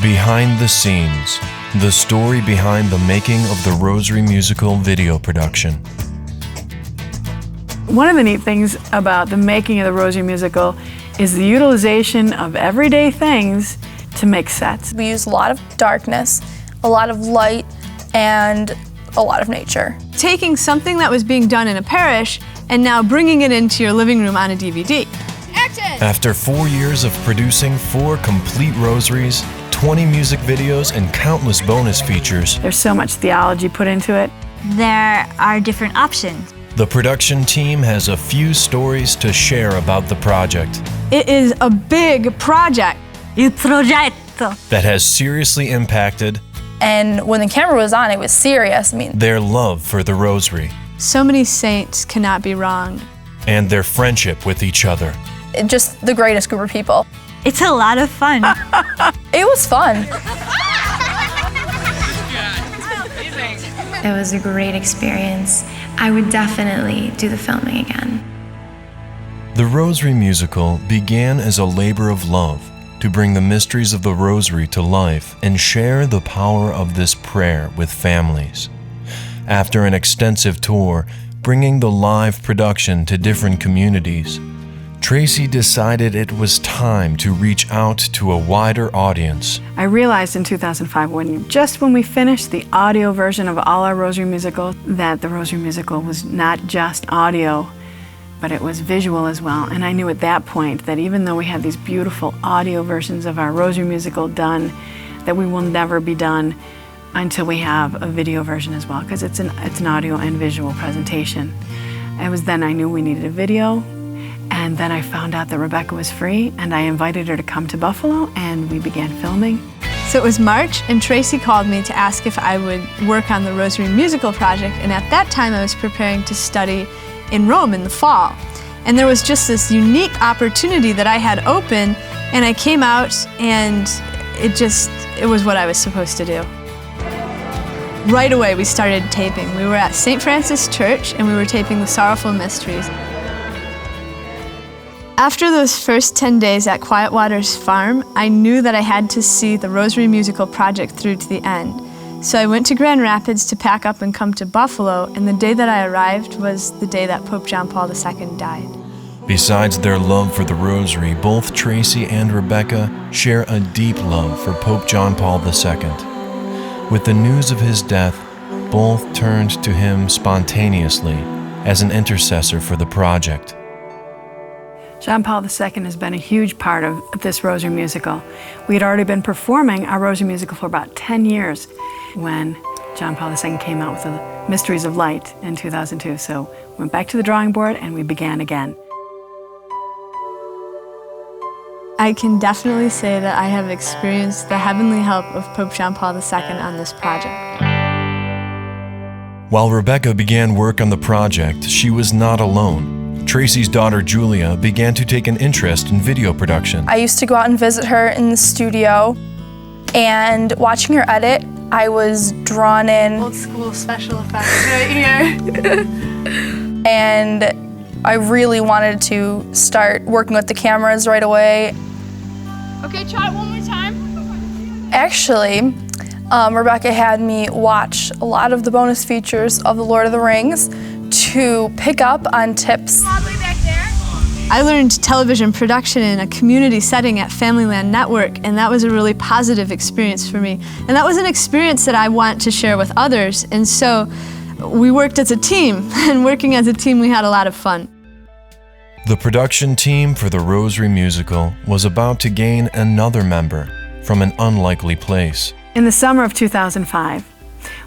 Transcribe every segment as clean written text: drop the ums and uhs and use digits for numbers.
Behind the scenes, the story behind the making of the Rosary musical video production. One of the neat things about the making of the Rosary musical is the utilization of everyday things to make sets. We use a lot of darkness, a lot of light, and a lot of nature. Taking something that was being done in a parish and now bringing it into your living room on a DVD. After 4 years of producing 4 complete rosaries, 20 music videos, and countless bonus features, There's so much theology put into it. There are different options. the production team has a few stories to share about the project It is a big project. Il progetto. that has seriously impacted And when the camera was on, it was serious. I mean, their love for the Rosary So many saints cannot be wronged. and their friendship with each other. just the greatest group of people. It's a lot of fun. It was fun. It was a great experience. I would definitely do the filming again. The Rosary musical began as a labor of love to bring the mysteries of the Rosary to life and share the power of this prayer with families. After an extensive tour, bringing the live production to different communities, Tracy decided it was time to reach out to a wider audience. I realized in 2005, when we finished the audio version of all our Rosary musicals, that the Rosary musical was not just audio, but it was visual as well. And I knew at that point that even though we had these beautiful audio versions of our Rosary musical done, that we will never be done until we have a video version as well, because it's an audio and visual presentation. It was then I knew we needed a video. And then I found out that Rebecca was free, and I invited her to come to Buffalo, and we began filming. So it was March, and Tracy called me to ask if I would work on the Rosary musical project, and at that time I was preparing to study in Rome in the fall. And there was just this unique opportunity that I had open, and I came out, and it was what I was supposed to do. Right away we started taping. We were at St. Francis Church, and we were taping the Sorrowful Mysteries. After those first 10 days at Quiet Waters Farm, I knew that I had to see the Rosary musical project through to the end. So I went to Grand Rapids to pack up and come to Buffalo, and the day that I arrived was the day that Pope John Paul II died. Besides their love for the Rosary, both Tracy and Rebecca share a deep love for Pope John Paul II. With the news of his death, both turned to him spontaneously as an intercessor for the project. John Paul II has been a huge part of this Rosary musical. We had already been performing our Rosary musical for about 10 years when John Paul II came out with the Mysteries of Light in 2002. So we went back to the drawing board and we began again. I can definitely say that I have experienced the heavenly help of Pope John Paul II on this project. While Rebecca began work on the project, she was not alone. Tracy's daughter Julia began to take an interest in video production. I used to go out and visit her in the studio, and watching her edit, I was drawn in. Old school special effects right here. And I really wanted to start working with the cameras right away. Okay, try it one more time. Actually, Rebecca had me watch a lot of the bonus features of The Lord of the Rings to pick up on tips. All the way back there. I learned television production in a community setting at Familyland Network, and that was a really positive experience for me. And that was an experience that I want to share with others. And so we worked as a team, and working as a team, we had a lot of fun. The production team for the Rosary musical was about to gain another member from an unlikely place. In the summer of 2005,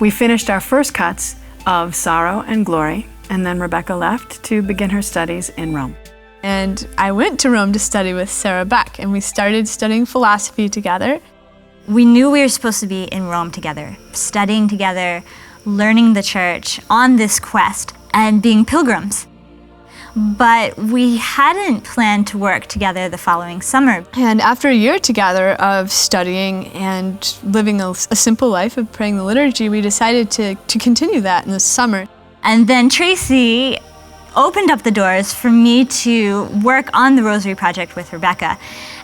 we finished our first cuts of Sorrow and Glory, and then Rebecca left to begin her studies in Rome. And I went to Rome to study with Sarah Beck, and we started studying philosophy together. We knew we were supposed to be in Rome together, studying together, learning the church on this quest, and being pilgrims. But we hadn't planned to work together the following summer. And after a year together of studying and living a simple life of praying the liturgy, we decided to continue that in the summer. And then Tracy opened up the doors for me to work on the Rosary project with Rebecca.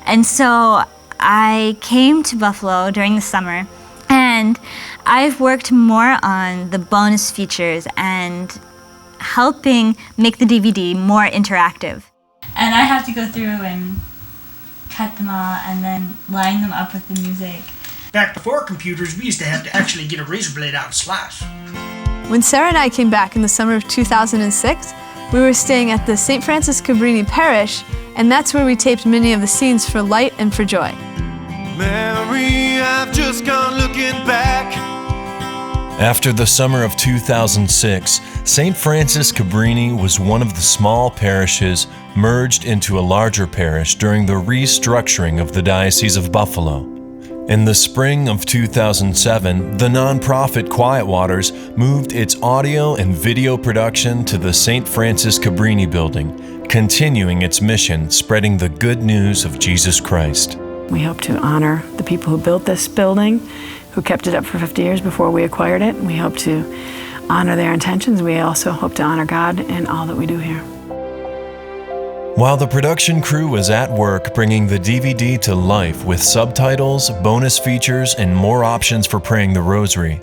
And so I came to Buffalo during the summer, and I've worked more on the bonus features and helping make the DVD more interactive. And I have to go through and cut them all and then line them up with the music. Back before computers, we used to have to actually get a razor blade out and slice. When Sarah and I came back in the summer of 2006, we were staying at the St. Francis Cabrini Parish, and that's where we taped many of the scenes for Light and for Joy. Mary, I've just gone looking back. After the summer of 2006, St. Francis Cabrini was one of the small parishes merged into a larger parish during the restructuring of the Diocese of Buffalo. In the spring of 2007, the nonprofit Quiet Waters moved its audio and video production to the St. Francis Cabrini building, continuing its mission spreading the good news of Jesus Christ. We hope to honor the people who built this building, who kept it up for 50 years before we acquired it. We hope to honor their intentions. We also hope to honor God in all that we do here. While the production crew was at work bringing the DVD to life with subtitles, bonus features, and more options for praying the Rosary,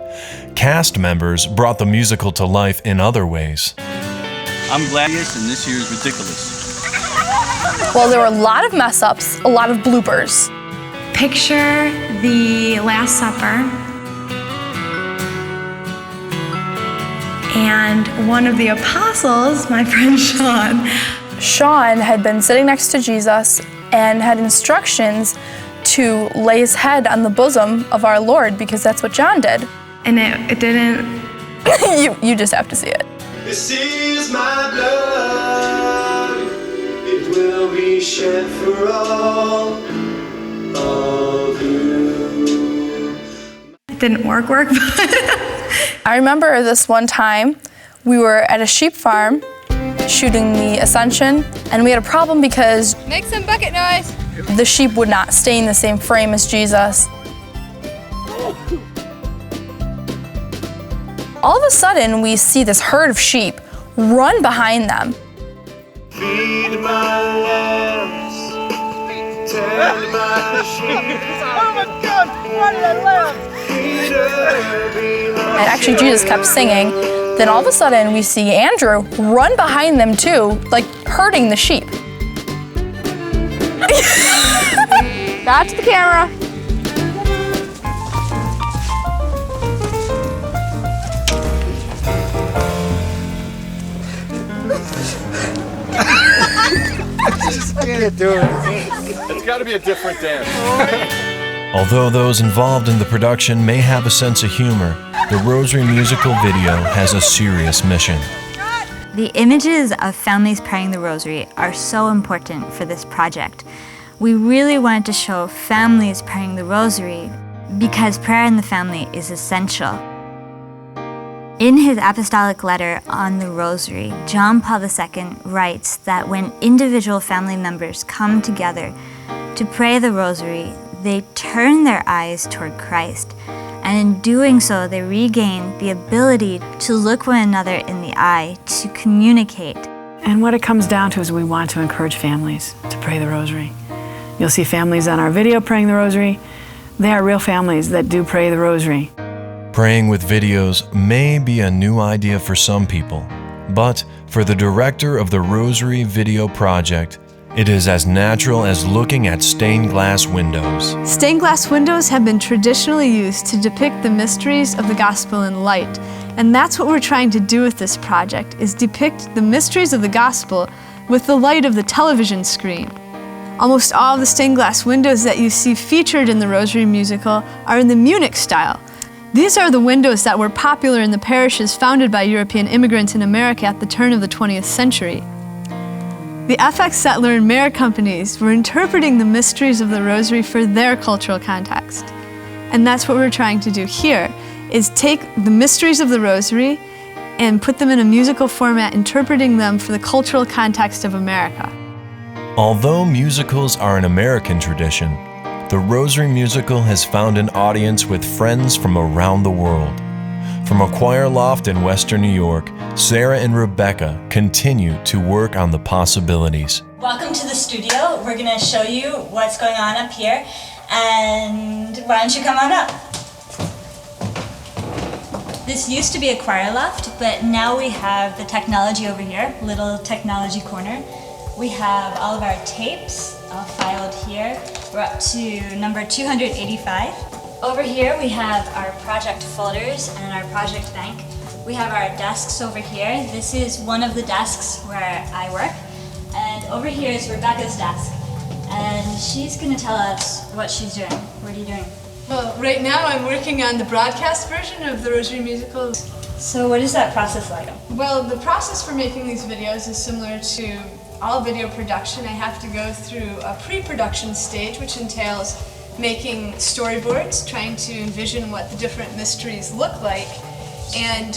cast members brought the musical to life in other ways. I'm Gladius, and this year is ridiculous. Well, there were a lot of mess-ups, a lot of bloopers. Picture the Last Supper, and one of the apostles, my friend Sean had been sitting next to Jesus and had instructions to lay his head on the bosom of our Lord, because that's what John did. and it didn't. You just have to see it. This is my blood. It will be shed for all of you. It didn't work, but I remember this one time we were at a sheep farm shooting the Ascension, and we had a problem because Make some bucket noise. the sheep would not stay in the same frame as Jesus. All of a sudden, we see this herd of sheep run behind them. Feed my lambs. Tend my sheep. Oh my God! Why did I laugh? And actually, Jesus kept singing. Then all of a sudden, we see Andrew run behind them too, like herding the sheep. Back to the camera. Can't do it. It's got to be a different dance. Although those involved in the production may have a sense of humor, the Rosary musical video has a serious mission. The images of families praying the Rosary are so important for this project. We really wanted to show families praying the Rosary because prayer in the family is essential. In his apostolic letter on the Rosary, John Paul II writes that when individual family members come together to pray the Rosary, they turn their eyes toward Christ, and in doing so, they regain the ability to look one another in the eye, to communicate. And what it comes down to is we want to encourage families to pray the Rosary. You'll see families on our video praying the Rosary. They are real families that do pray the Rosary. Praying with videos may be a new idea for some people, but for the director of the Rosary Video Project, it is as natural as looking at stained glass windows. Stained glass windows have been traditionally used to depict the mysteries of the gospel in light, and that's what we're trying to do with this project, is depict the mysteries of the gospel with the light of the television screen. Almost all of the stained glass windows that you see featured in the Rosary musical are in the Munich style. These are the windows that were popular in the parishes founded by European immigrants in America at the turn of the 20th century. The FX Settler and Mayer companies were interpreting the mysteries of the Rosary for their cultural context. And that's what we're trying to do here, is take the mysteries of the Rosary and put them in a musical format, interpreting them for the cultural context of America. Although musicals are an American tradition, the Rosary musical has found an audience with friends from around the world. From a choir loft in Western New York, Sarah and Rebecca continue to work on the possibilities. Welcome to the studio. We're going to show you what's going on up here. And why don't you come on up? This used to be a choir loft, but now we have the technology over here, little technology corner. We have all of our tapes all filed here. We're up to number 285. Over here we have our project folders and our project bank. We have our desks over here. This is one of the desks where I work. And over here is Rebecca's desk. And she's gonna tell us what she's doing. What are you doing? Well, right now I'm working on the broadcast version of the Rosary musical. So what is that process like? Well, the process for making these videos is similar to all video production. I have to go through a pre-production stage, which entails making storyboards, trying to envision what the different mysteries look like. And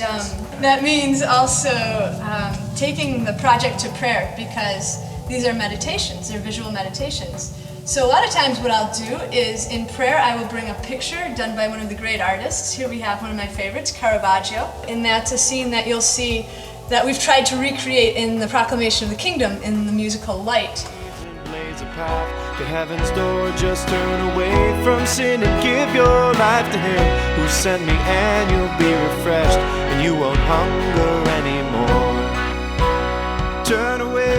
that means also taking the project to prayer, because these are meditations, they're visual meditations. So a lot of times what I'll do is in prayer I will bring a picture done by one of the great artists. Here we have one of my favorites, Caravaggio. And that's a scene that you'll see that we've tried to recreate in the Proclamation of the Kingdom in the musical Light. Blaze a path to heaven's door, just turn away from sin and give your life to Him who sent me, and you'll be refreshed and you won't hunger anymore. Turn away.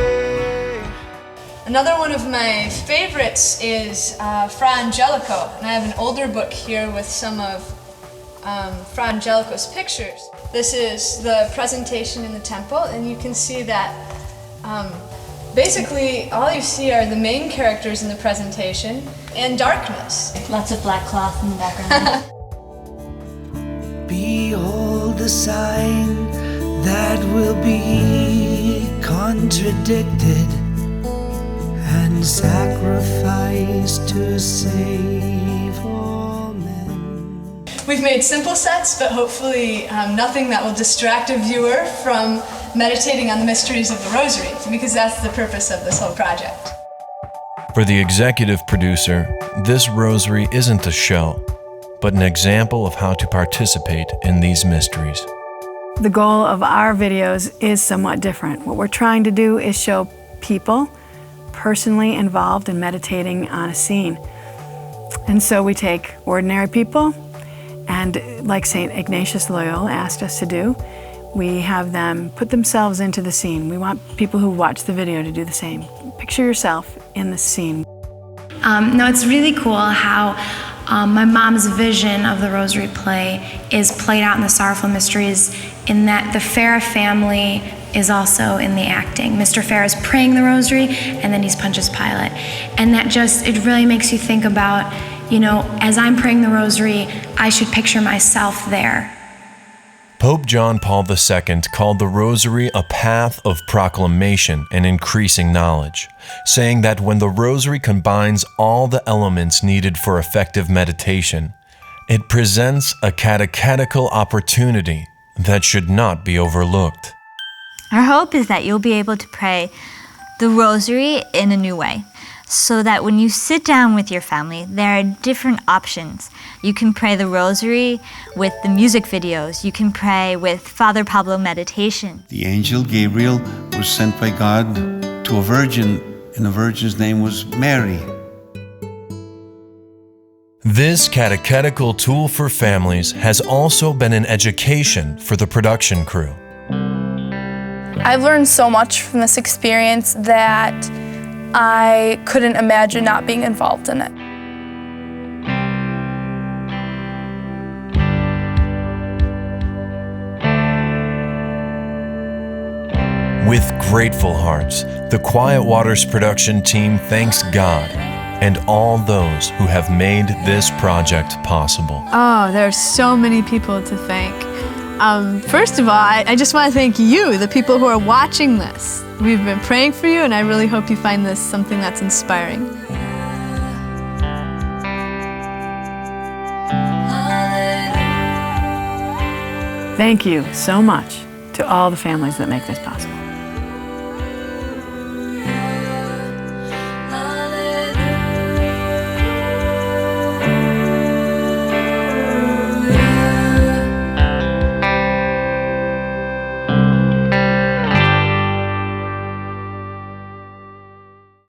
Another one of my favorites is Fra Angelico, and I have an older book here with some of Fra Angelico's pictures. This is the presentation in the temple, and you can see that basically all you see are the main characters in the presentation and darkness. Lots of black cloth in the background. Behold the sign that will be contradicted and sacrificed to save all men. We've made simple sets, but hopefully nothing that will distract a viewer from meditating on the mysteries of the Rosary, because that's the purpose of this whole project. For the executive producer, this Rosary isn't a show, but an example of how to participate in these mysteries. The goal of our videos is somewhat different. What we're trying to do is show people personally involved in meditating on a scene. And so we take ordinary people, and like St. Ignatius Loyola asked us to do, we have them put themselves into the scene. We want people who watch the video to do the same. Picture yourself in the scene. No, it's really cool how my mom's vision of the Rosary play is played out in the Sorrowful Mysteries, in that the Farah family is also in the acting. Mr. Farah is praying the Rosary, and then he's Pontius Pilate. And that just, it really makes you think about, you know, as I'm praying the Rosary, I should picture myself there. Pope John Paul II called the Rosary a path of proclamation and increasing knowledge, saying that when the Rosary combines all the elements needed for effective meditation, it presents a catechetical opportunity that should not be overlooked. Our hope is that you'll be able to pray the Rosary in a new way, so that when you sit down with your family, there are different options. You can pray the Rosary with the music videos. You can pray with Father Pablo meditation. The angel Gabriel was sent by God to a virgin, and the virgin's name was Mary. This catechetical tool for families has also been an education for the production crew. I've learned so much from this experience that I couldn't imagine not being involved in it. With grateful hearts, the Quiet Waters production team thanks God and all those who have made this project possible. Oh, there are so many people to thank. First of all, I just want to thank you, the people who are watching this. We've been praying for you, and I really hope you find this something that's inspiring. Thank you so much to all the families that make this possible.